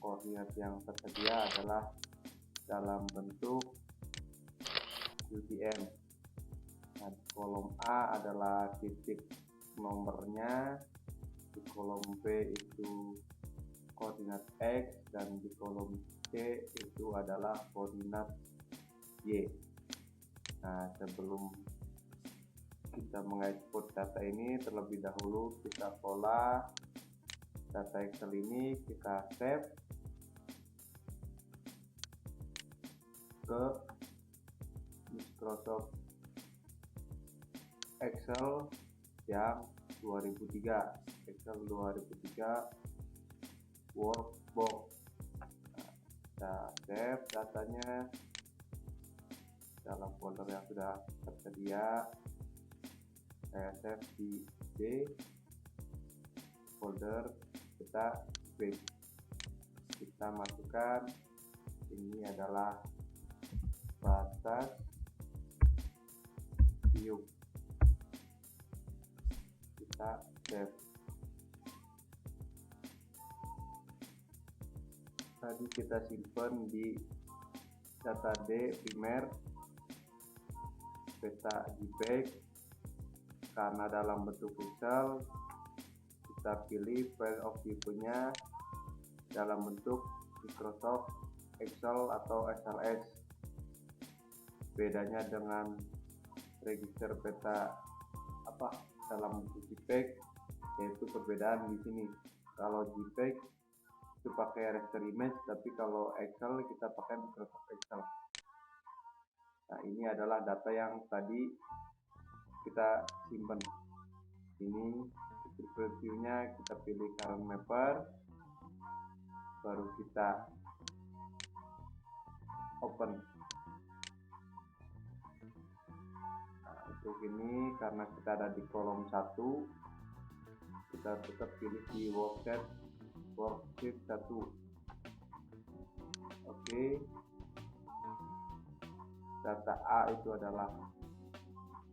koordinat yang tersedia adalah dalam bentuk UTM. Nah, di kolom A adalah titik nomornya, di kolom B itu koordinat X, dan di kolom C itu adalah koordinat Y. Nah, sebelum kita mengekspor data ini, terlebih dahulu kita olah data Excel ini, kita save ke Microsoft Excel yang 2003, Excel 2003 Workbook. Kita save datanya dalam folder yang sudah tersedia. Saya save di D, folder kita paste. Kita masukkan, ini adalah batas view. Kita save. Tadi kita simpan di data D primer, peta JPEG. Karena dalam bentuk Excel, kita pilih file of type-nya dalam bentuk Microsoft Excel atau XLS. Bedanya dengan register peta dalam bentuk JPEG, yaitu perbedaan di sini. Kalau JPEG itu pakai raster image, tapi kalau Excel kita pakai Microsoft Excel. Nah, ini adalah data yang tadi kita simpan. Ini preview-nya, kita pilih current mapper, baru kita open. Nah, untuk ini karena kita ada di kolom 1, kita tetap pilih di worksheet 1. Oke. Data A itu adalah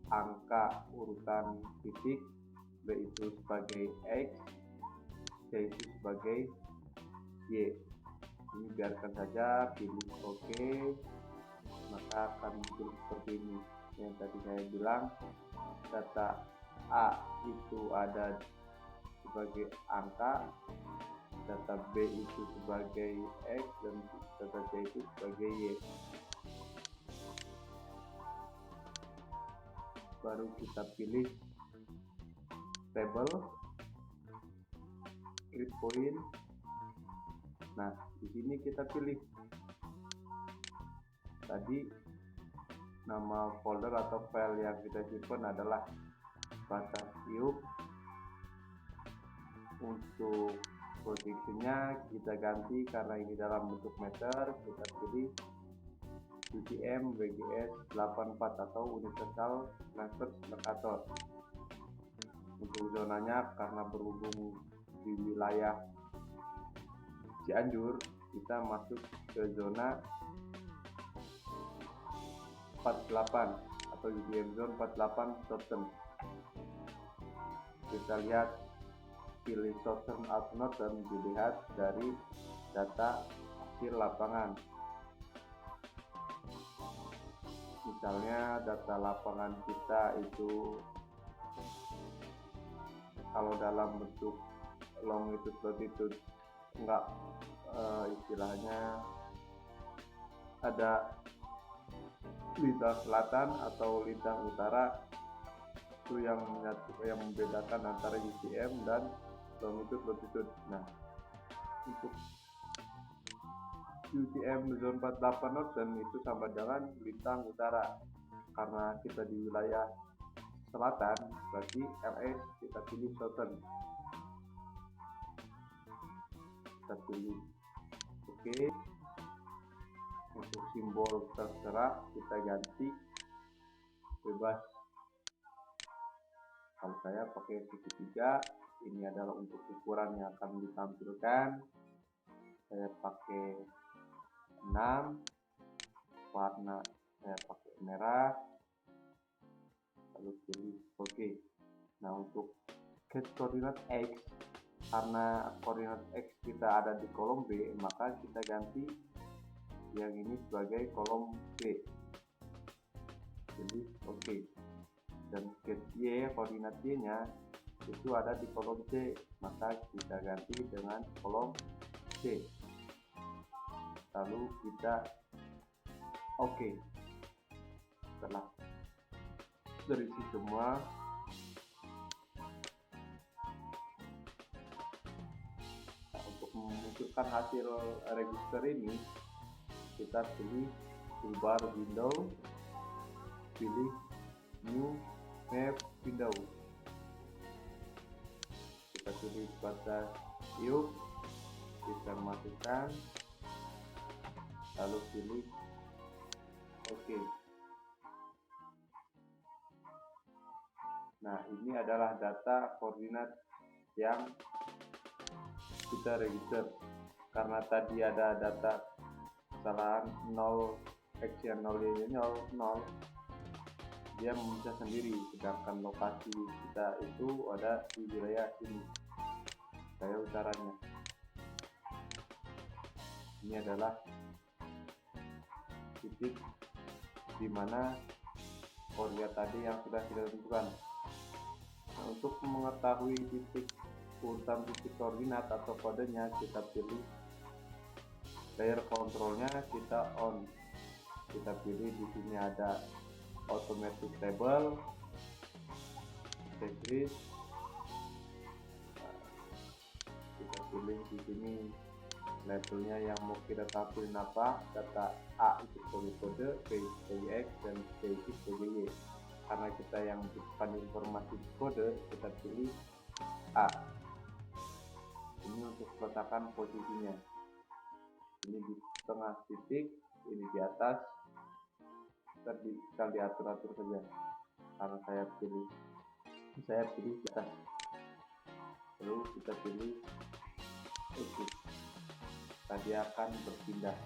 angka urutan titik, B itu sebagai X, C itu sebagai Y. Ini biarkan saja, pilih OK, maka akan muncul seperti ini. Yang tadi saya bilang, data A itu ada sebagai angka, data B itu sebagai X, dan data C itu sebagai Y. Baru kita pilih table, create point. Nah, di sini kita pilih tadi nama folder atau file yang kita simpan adalah batas view. Untuk posisinya kita ganti, karena ini dalam bentuk meter, kita pilih UTM WGS 84 atau Universal Transfer Mercator. Untuk zonanya, karena berhubung di wilayah Cianjur, kita masuk ke zona 48 atau UTM zone 48 Southern. Kita lihat, pilih Southern Out North dan dilihat dari data hasil lapangan. Misalnya data lapangan kita itu kalau dalam bentuk longitude latitude enggak, istilahnya ada lintang selatan atau lintang utara, itu yang membedakan antara UTM dan longitude latitude. Nah, untuk UTM zone 48 North dan itu sama dengan lintang utara. Karena kita di wilayah selatan, berarti LS kita pilih Southern. Kita pilih OK. Untuk simbol terserah kita ganti bebas. Kalau saya pakai segitiga, ini adalah untuk ukuran yang akan ditampilkan. Saya pakai 6, warna saya pakai merah, lalu pilih OK. Nah, untuk get koordinat X karena koordinat X kita ada di kolom B, maka kita ganti yang ini sebagai kolom B. Jadi oke. Dan Y, koordinat Y nya itu ada di kolom C, maka kita ganti dengan kolom C. Lalu kita oke. Setelah terisi semua, untuk memunculkan hasil register ini, kita pilih toolbar window, pilih new map window, kita pilih batas view, kita masukkan, lalu pilih oke. Nah, ini adalah data koordinat yang kita register. Karena tadi ada data kesalahan 0 X yang 0 Y nya 0, dia memecah sendiri, sedangkan lokasi kita itu ada di wilayah sini, wilayah utaranya. Ini adalah titik di mana koordinat tadi yang sudah kita tentukan. Nah, untuk mengetahui titik urutan titik koordinat atau kodenya, kita pilih layer controlnya, kita on, kita pilih di sini ada automatic table, checklist, kita pilih di sini labelnya yang mau kita tampilin apa, data A itu sebagai kode, B sebagai X, dan C itu sebagai Y. Karena kita yang butuhkan informasi kode, kita pilih A. Ini untuk letakkan posisinya, ini di tengah titik, ini di atas, kita diatur-atur saja. Karena saya pilih di atas, lalu kita pilih exit, tadi akan berpindah.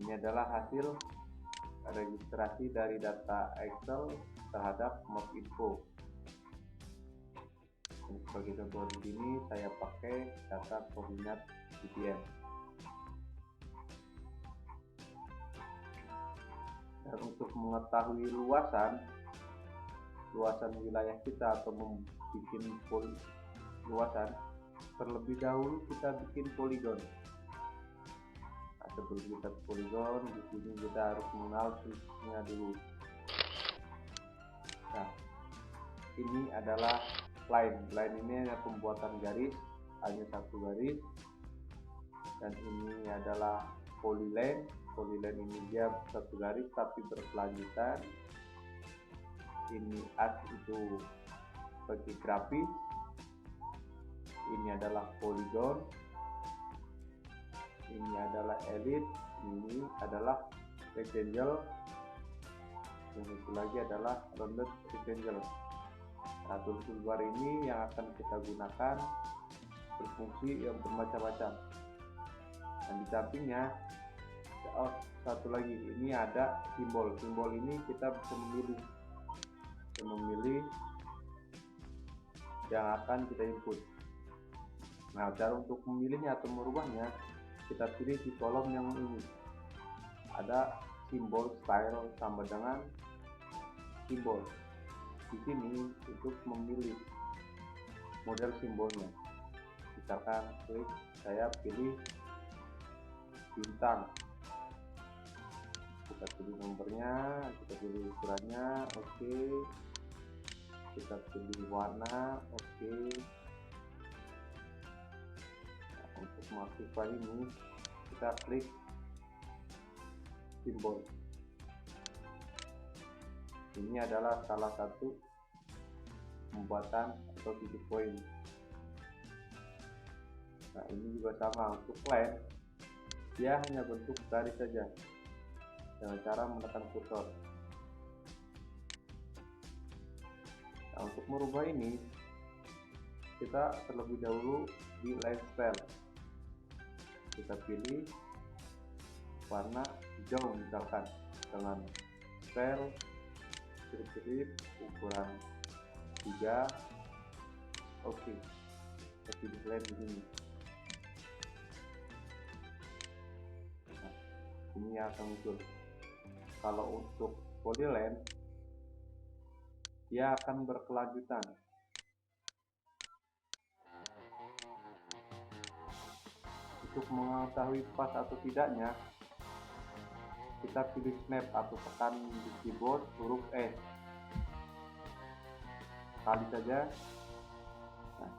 Ini adalah hasil registrasi dari data Excel terhadap map info. Dan sebagai contoh di sini saya pakai data koordinat GPM. Dan untuk mengetahui luasan wilayah kita atau membuat luasan, terlebih dahulu kita bikin poligon. Nah, sebelum kita poligon, di sini kita harus mengenal fungsinya dulu. Nah, ini adalah line ini hanya pembuatan garis, hanya satu garis. Dan ini adalah polyline ini dia satu garis tapi berkelanjutan. Ini as itu bagi grafis, ini adalah polygon, ini adalah elipse, ini adalah rectangle, dan itu lagi adalah rounded rectangle. Nah, toolbar ini yang akan kita gunakan berfungsi yang bermacam-macam. Dan di sampingnya, satu lagi, ini ada simbol ini kita bisa memilih yang akan kita input. Nah, cara untuk memilihnya atau merubahnya, kita pilih di kolom yang ini, ada simbol style sama dengan simbol. Di sini untuk memilih model simbolnya, misalkan klik, saya pilih bintang, kita pilih nomornya, kita pilih ukurannya, oke. Kita pilih warna, oke. Nah, untuk mengaktifkan ini, kita klik simbol. Ini adalah salah satu pembuatan atau titik poin. Nah, ini juga sama untuk line, dia hanya bentuk garis saja dengan cara menekan kursor. Nah, untuk merubah ini, kita terlebih dahulu di line style, kita pilih warna hijau misalkan dengan style strip ukuran 3, oke, seperti di slide di sini. Nah, ini akan muncul. Kalau untuk polyline, dia akan berkelanjutan. Untuk mengetahui pas atau tidaknya, kita pilih snap atau tekan di keyboard huruf S. Kali saja. Nah,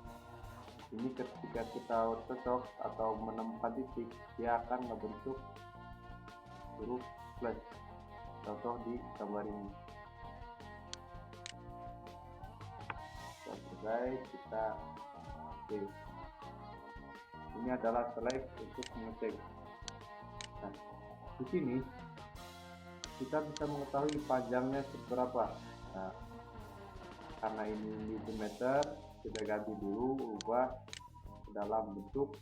ini ketika kita cocok atau menemukan titik, dia akan membentuk huruf plus. Contoh di gambar ini. Selesai, kita oke. Ini adalah select untuk mengecek. Nah, di sini kita bisa mengetahui panjangnya seberapa. Nah, karena ini meter, kita ganti dulu, ubah ke dalam bentuk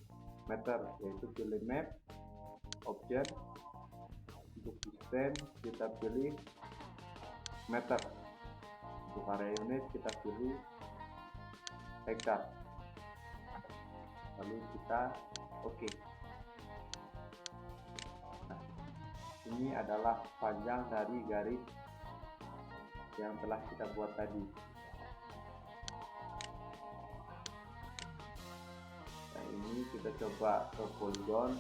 meter, yaitu pilih map, object, untuk distance kita pilih meter, untuk area unit kita pilih hektar, lalu kita oke. Nah, ini adalah panjang dari garis yang telah kita buat tadi. Nah, ini kita coba ke polygon.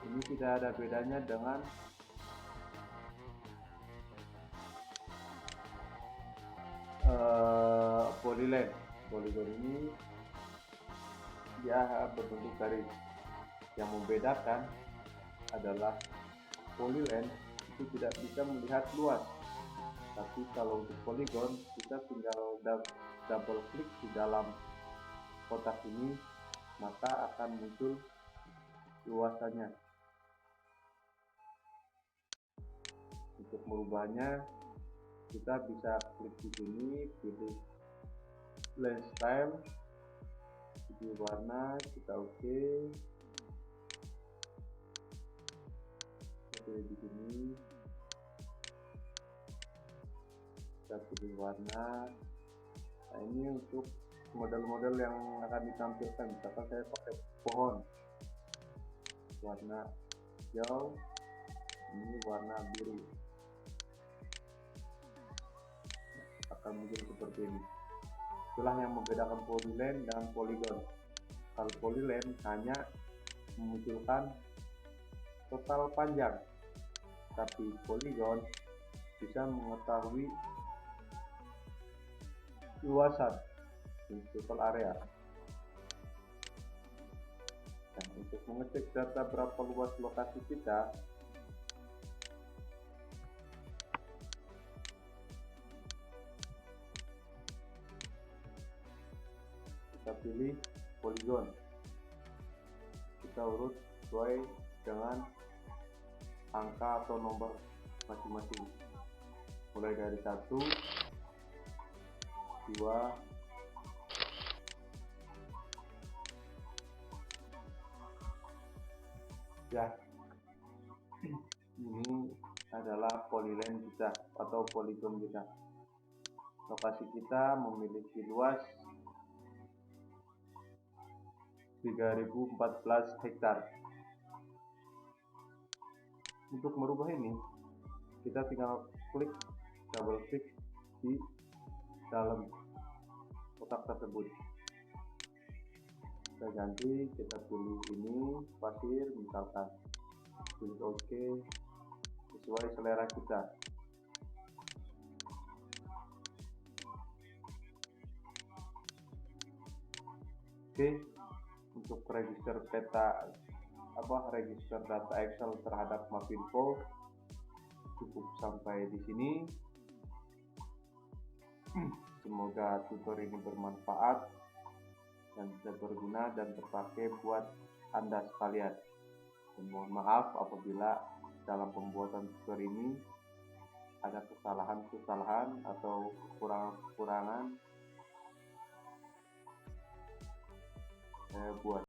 Ini tidak ada bedanya dengan polyline. Polygon ini dia berbentuk garis. Yang membedakan adalah polyline itu tidak bisa melihat luas, tapi kalau untuk polygon kita tinggal double klik di dalam kotak ini, maka akan muncul luasannya. Untuk merubahnya, kita bisa klik di sini, pilih blend style, pilih warna, kita oke. Pilih di sini, kita pilih warna. Nah, ini untuk model-model yang akan ditampilkan. Misalkan saya pakai pohon, warna hijau, ini warna biru, akan muncul seperti ini. Itulah yang membedakan polyline dan polygon. Kalau polyline hanya memunculkan total panjang, tapi polygon bisa mengetahui luasan total area. Dan untuk mengecek data berapa luas lokasi kita, kita pilih polygon, kita urut sesuai dengan angka atau nomor masing-masing, mulai dari 1, 2, ya. Ini adalah polyline kita atau polygon kita. Lokasi kita memiliki luas 3014 hektar. Untuk merubah ini, kita tinggal klik, double klik di dalam kotak tersebut. Kita ganti, kita pilih ini pasir misalkan, pilih oke, sesuai selera kita. Oke, untuk register peta register data Excel terhadap Mapinfo cukup sampai di sini. Semoga tutorial ini bermanfaat dan bisa berguna dan terpakai buat Anda sekalian. Dan mohon maaf apabila dalam pembuatan tutorial ini ada kesalahan-kesalahan atau kekurangan-kekurangan saya buat.